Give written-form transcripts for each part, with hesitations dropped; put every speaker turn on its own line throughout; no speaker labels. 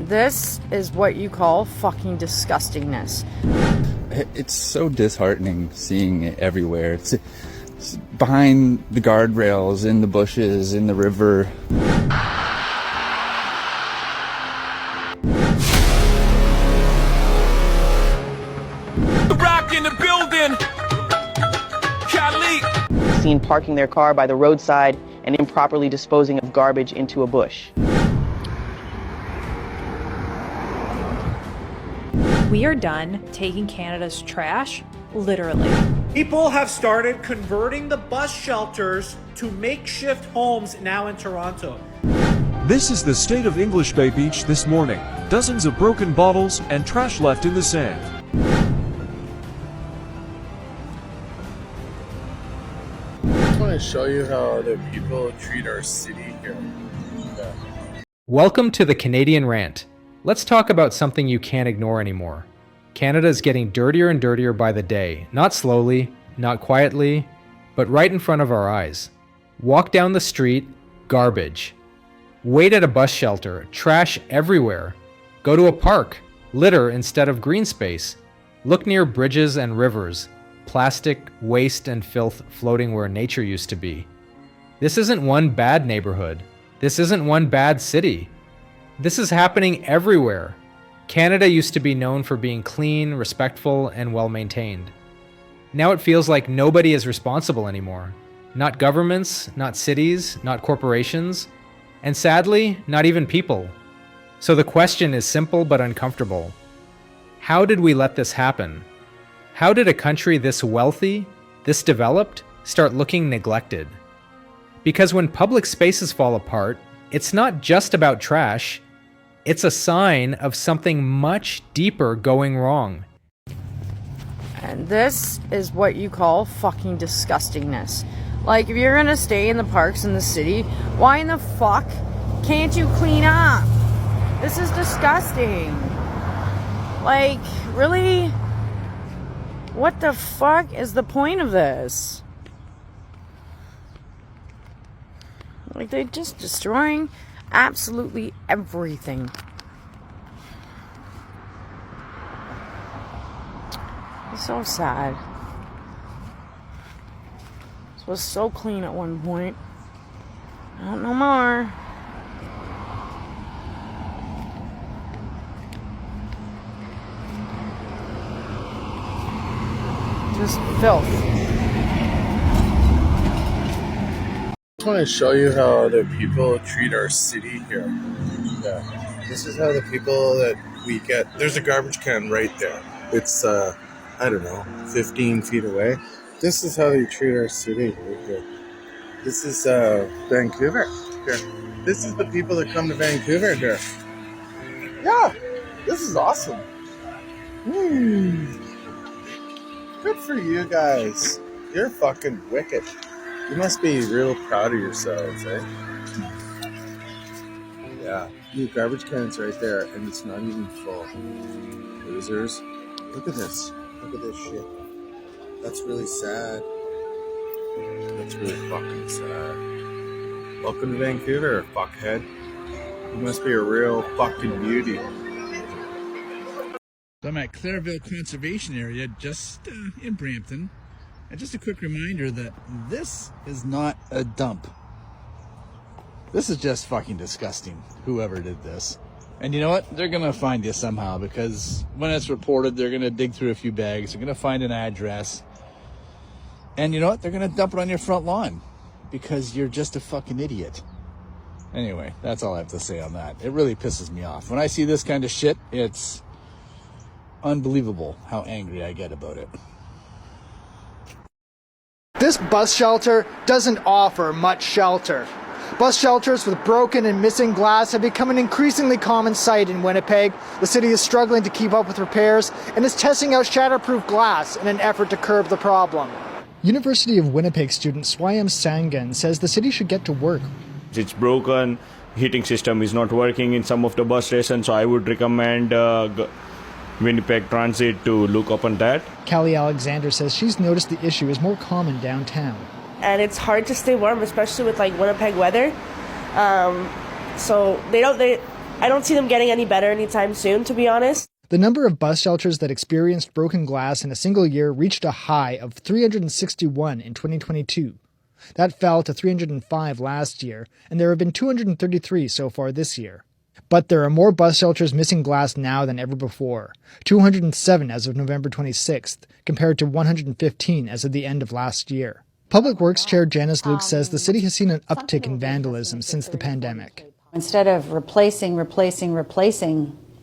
And this is what you call fucking disgustingness.
It's so disheartening seeing it everywhere. It's behind the guardrails, in the bushes, in the river.
Rock in the building. Cali.
Seen parking their car by the roadside and improperly disposing of garbage into a bush.
We are done taking Canada's trash literally.
People have started converting the bus shelters to makeshift homes now in Toronto.
This is the state of English Bay Beach this morning. Dozens of broken bottles and trash left in the sand.
I just want to show you how the people treat our city here. Yeah.
Welcome to the Canadian Rant. Let's talk about something you can't ignore anymore. Canada is getting dirtier and dirtier by the day, not slowly, not quietly, but right in front of our eyes. Walk down the street, garbage. Wait at a bus shelter, trash everywhere. Go to a park, litter instead of green space. Look near bridges and rivers, plastic, waste, and filth floating where nature used to be. This isn't one bad neighborhood. This isn't one bad city. This is happening everywhere. Canada used to be known for being clean, respectful, and well-maintained. Now it feels like nobody is responsible anymore. Not governments, not cities, not corporations, and sadly, not even people. So the question is simple but uncomfortable. How did we let this happen? How did a country this wealthy, this developed, start looking neglected? Because when public spaces fall apart, it's not just about trash. It's a sign of something much deeper going wrong.
And this is what you call fucking disgustingness. Like, if you're gonna stay in the parks in the city, why in the fuck can't you clean up? This is disgusting. Like, really? What the fuck is the point of this? Like, they're just destroying absolutely everything. It's so sad. This was so clean at one point. Not no more. Just filth.
I just want to show you how the people treat our city here. Yeah. This is how the people that we get. There's a garbage can right there. It's, I don't know, 15 feet away. This is how they treat our city right here. This is Vancouver. Here. This is the people that come to Vancouver here. Yeah, this is awesome. Good for you guys. You're fucking wicked. You must be real proud of yourselves, eh? Yeah. New garbage cans right there, and it's not even full. Losers. Look at this. Look at this shit. That's really sad. That's really fucking sad. Welcome to Vancouver, fuckhead. You must be a real fucking beauty.
So I'm at Clairville Conservation Area, just in Brampton. And just a quick reminder that this is not a dump. This is just fucking disgusting, whoever did this. And you know what? They're gonna find you somehow, because when it's reported, they're gonna dig through a few bags, they're gonna find an address. And you know what? They're gonna dump it on your front lawn, because you're just a fucking idiot. Anyway, that's all I have to say on that. It really pisses me off. When I see this kind of shit, it's unbelievable how angry I get about it.
This bus shelter doesn't offer much shelter. Bus shelters with broken and missing glass have become an increasingly common sight in Winnipeg. The city is struggling to keep up with repairs and is testing out shatterproof glass in an effort to curb the problem. University of Winnipeg student Swayam Sangan says the city should get to work.
It's broken, heating system is not working in some of the bus stations, so I would recommend Winnipeg Transit to look up on that.
Callie Alexander says she's noticed the issue is more common downtown.
And it's hard to stay warm, especially with like Winnipeg weather. So they
I don't see them getting any better anytime soon, to be honest.
The number of bus shelters that experienced broken glass in a single year reached a high of 361 in 2022. That fell to 305 last year, and there have been 233 so far this year. But there are more bus shelters missing glass now than ever before, 207 as of November 26th, compared to 115 as of the end of last year. Public Works Chair Janice Luke says the city has seen an uptick in vandalism since the pandemic.
Instead of replacing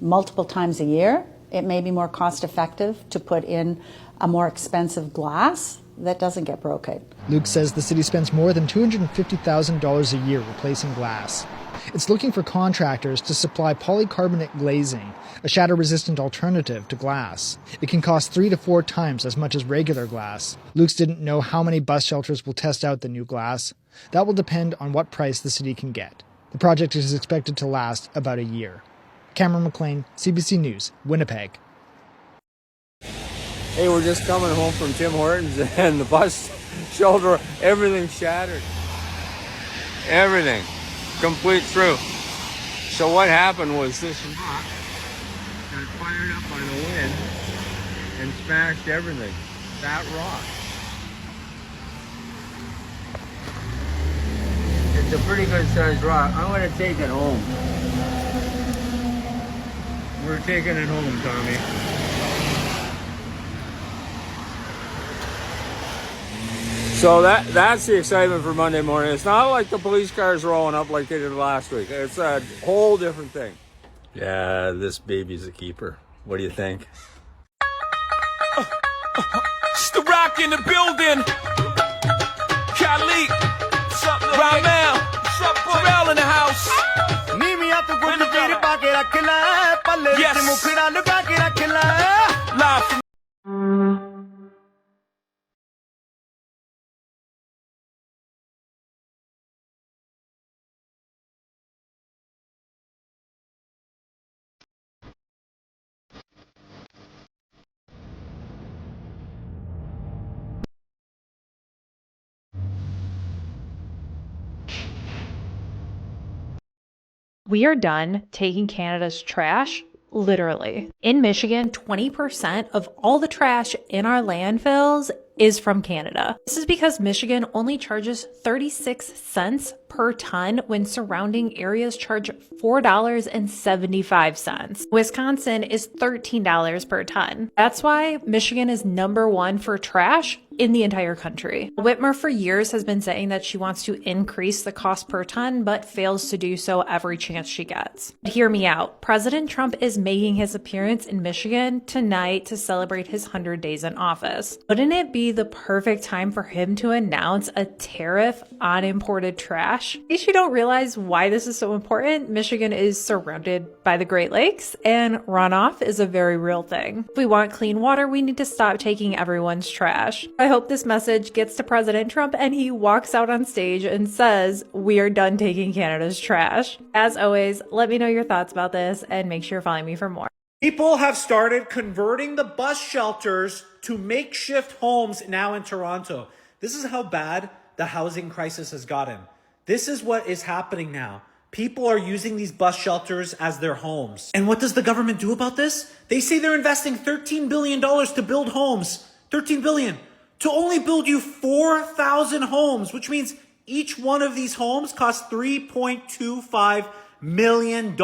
multiple times a year, it may be more cost effective to put in a more expensive glass that doesn't get broken.
Luke says the city spends more than $250,000 a year replacing glass. It's looking for contractors to supply polycarbonate glazing, a shatter-resistant alternative to glass. It can cost 3 to 4 times as much as regular glass. Luke's didn't know how many bus shelters will test out the new glass. That will depend on what price the city can get. The project is expected to last about a year. Cameron McLean, CBC News, Winnipeg.
Hey, we're just coming home from Tim Hortons and the bus shelter, everything shattered. Everything. Complete through. So what happened was this rock got fired up by the wind and smashed everything. That rock. It's a pretty good sized rock. I'm going to take it home. We're taking it home, Tommy. So that's the excitement for Monday morning. It's not like the police cars rolling up like they did last week. It's a whole different thing.
Yeah, this baby's a keeper. What do you think?
It's the rock in the building. Khalid. What's up, Ramel? What's up, boy? Terrell in the house. Yes. Live from
We are done taking Canada's trash literally. In Michigan, 20% of all the trash in our landfills is from Canada. This is because Michigan only charges 36 cents per ton when surrounding areas charge $4.75. Wisconsin is $13 per ton. That's why Michigan is #1 for trash in the entire country. Whitmer for years has been saying that she wants to increase the cost per ton, but fails to do so every chance she gets. But hear me out. President Trump is making his appearance in Michigan tonight to celebrate his 100 days in office. Wouldn't it be the perfect time for him to announce a tariff on imported trash? In case you don't realize why this is so important, Michigan is surrounded by the Great Lakes, and runoff is a very real thing. If we want clean water, we need to stop taking everyone's trash. I hope this message gets to President Trump and he walks out on stage and says, "We are done taking Canada's trash." As always, let me know your thoughts about this and make sure you're following me for more.
People have started converting the bus shelters to makeshift homes now in Toronto. This is how bad the housing crisis has gotten. This is what is happening now. People are using these bus shelters as their homes. And what does the government do about this? They say they're investing $13 billion to build homes. $13 billion. To only build you 4,000 homes, which means each one of these homes costs $3.25 million.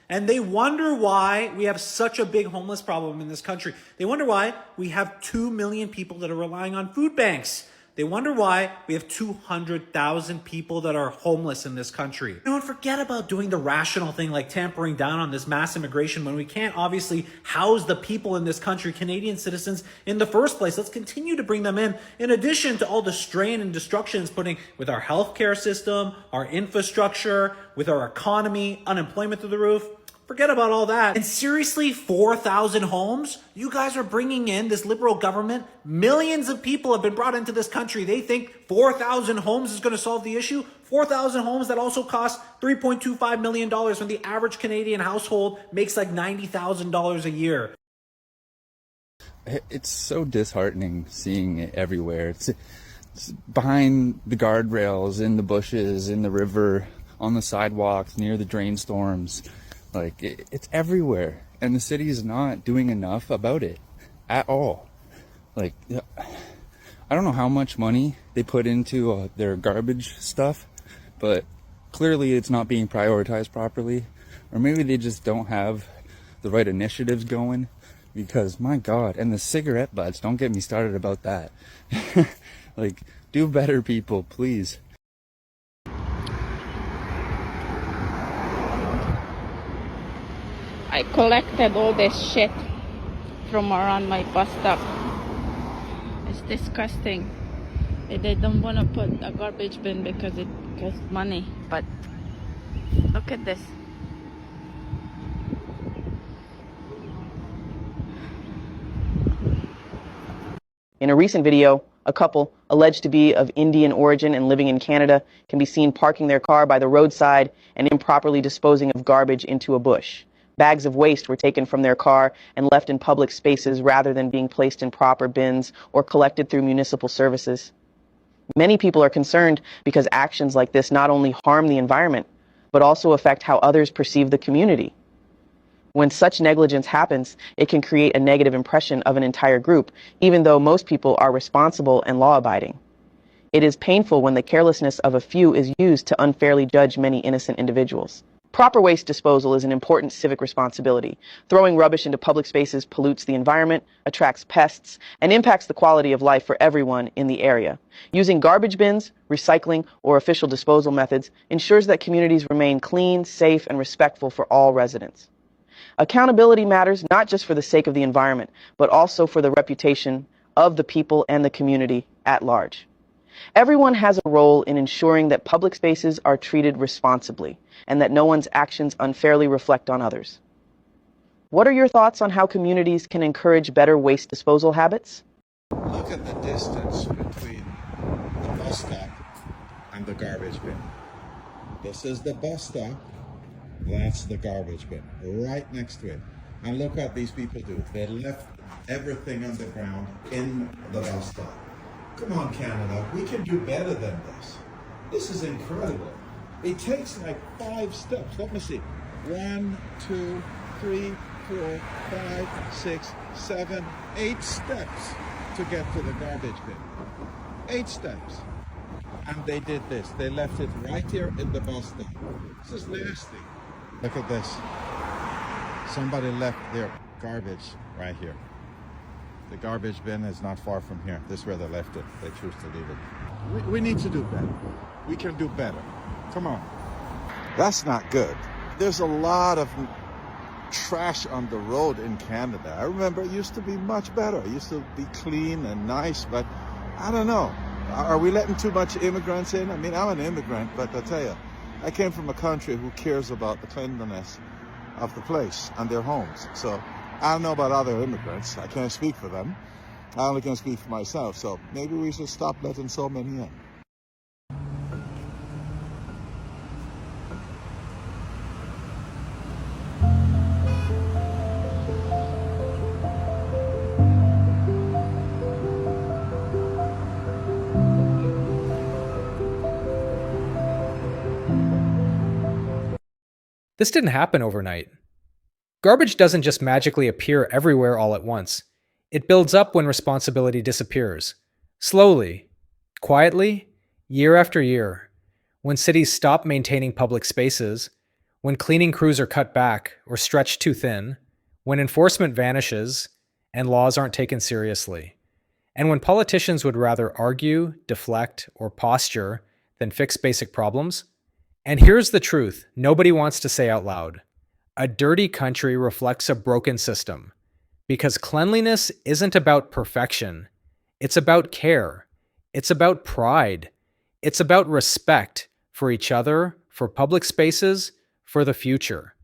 And they wonder why we have such a big homeless problem in this country. They wonder why we have 2 million people that are relying on food banks. They wonder why we have 200,000 people that are homeless in this country. Don't forget about doing the rational thing like tampering down on this mass immigration when we can't obviously house the people in this country, Canadian citizens, in the first place. Let's continue to bring them in addition to all the strain and destruction it's putting with our healthcare system, our infrastructure, with our economy, unemployment through the roof. Forget about all that. And seriously, 4,000 homes? You guys are bringing in this liberal government. Millions of people have been brought into this country. They think 4,000 homes is going to solve the issue. 4,000 homes that also cost $3.25 million when the average Canadian household makes like $90,000 a year.
It's so disheartening seeing it everywhere. It's behind the guardrails, in the bushes, in the river, on the sidewalks, near the drain storms. Like, it's everywhere. And the city is not doing enough about it at all. Like, I don't know how much money they put into their garbage stuff, but clearly it's not being prioritized properly. Or maybe they just don't have the right initiatives going, because my God, and the cigarette butts, don't get me started about that. Like, do better, people, please.
I collected all this shit from around my bus stop. It's disgusting. They don't want to put a garbage bin because it costs money, but look at this.
In a recent video, a couple, alleged to be of Indian origin and living in Canada, can be seen parking their car by the roadside and improperly disposing of garbage into a bush. Bags of waste were taken from their car and left in public spaces rather than being placed in proper bins or collected through municipal services. Many people are concerned because actions like this not only harm the environment, but also affect how others perceive the community. When such negligence happens, it can create a negative impression of an entire group, even though most people are responsible and law-abiding. It is painful when the carelessness of a few is used to unfairly judge many innocent individuals. Proper waste disposal is an important civic responsibility. Throwing rubbish into public spaces pollutes the environment, attracts pests, and impacts the quality of life for everyone in the area. Using garbage bins, recycling, or official disposal methods ensures that communities remain clean, safe, and respectful for all residents. Accountability matters not just for the sake of the environment, but also for the reputation of the people and the community at large. Everyone has a role in ensuring that public spaces are treated responsibly and that no one's actions unfairly reflect on others. What are your thoughts on how communities can encourage better waste disposal habits?
Look at the distance between the bus stop and the garbage bin. This is the bus stop. That's the garbage bin, right next to it. And look what these people do. They left everything on the ground in the bus stop. Come on, Canada, we can do better than this. This is incredible. It takes like 5 steps. Let me see. 1, 2, 3, 4, 5, 6, 7, 8 steps to get to the garbage bin. 8 steps. And they did this. They left it right here in the bus stop. This is nasty. Look at this. Somebody left their garbage right here. The garbage bin is not far from here. This is where they left it. They choose to leave it. We need to do better. We can do better. Come on. That's not good. There's a lot of trash on the road in Canada. I remember it used to be much better. It used to be clean and nice, but I don't know. Are we letting too much immigrants in? I mean, I'm an immigrant, but I tell you, I came from a country who cares about the cleanliness of the place and their homes. So I don't know about other immigrants. I can't speak for them. I only can speak for myself. So maybe we should stop letting so many in.
This didn't happen overnight. Garbage doesn't just magically appear everywhere all at once. It builds up when responsibility disappears. Slowly, quietly, year after year. When cities stop maintaining public spaces, when cleaning crews are cut back or stretched too thin, when enforcement vanishes and laws aren't taken seriously, and when politicians would rather argue, deflect, or posture than fix basic problems. And here's the truth nobody wants to say out loud. A dirty country reflects a broken system. Because cleanliness isn't about perfection. It's about care. It's about pride. It's about respect for each other, for public spaces, for the future.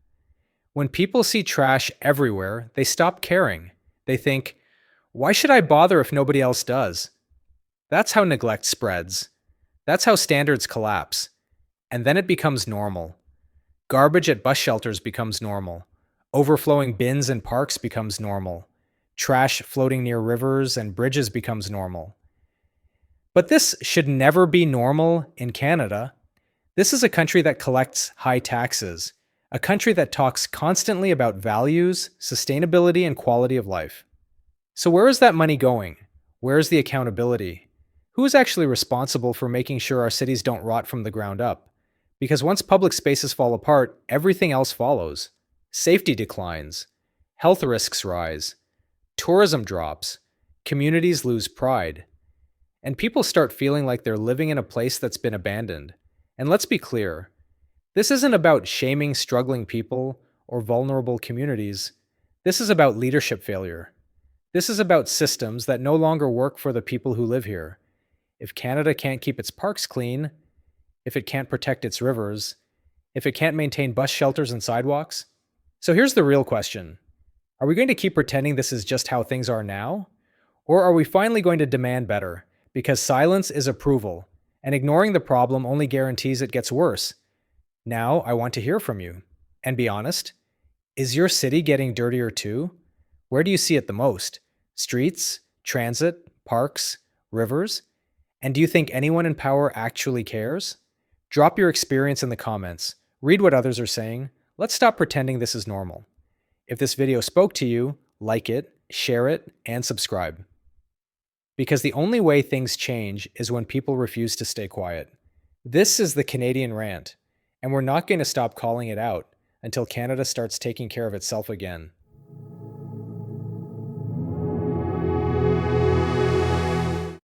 When people see trash everywhere, they stop caring. They think, why should I bother if nobody else does? That's how neglect spreads. That's how standards collapse. And then it becomes normal. Garbage at bus shelters becomes normal. Overflowing bins in parks becomes normal. Trash floating near rivers and bridges becomes normal. But this should never be normal in Canada. This is a country that collects high taxes, a country that talks constantly about values, sustainability, and quality of life. So where is that money going? Where is the accountability? Who is actually responsible for making sure our cities don't rot from the ground up? Because once public spaces fall apart, everything else follows. Safety declines, health risks rise, tourism drops, communities lose pride, and people start feeling like they're living in a place that's been abandoned. And let's be clear, this isn't about shaming struggling people or vulnerable communities. This is about leadership failure. This is about systems that no longer work for the people who live here. If Canada can't keep its parks clean, if it can't protect its rivers, if it can't maintain bus shelters and sidewalks. So here's the real question. Are we going to keep pretending this is just how things are now? Or are we finally going to demand better? Because silence is approval, and ignoring the problem only guarantees it gets worse. Now, I want to hear from you. And be honest, is your city getting dirtier too? Where do you see it the most? Streets, transit, parks, rivers? And do you think anyone in power actually cares? Drop your experience in the comments. Read what others are saying. Let's stop pretending this is normal. If this video spoke to you, like it, share it, and subscribe. Because the only way things change is when people refuse to stay quiet. This is the Canadian Rant, and we're not going to stop calling it out until Canada starts taking care of itself again.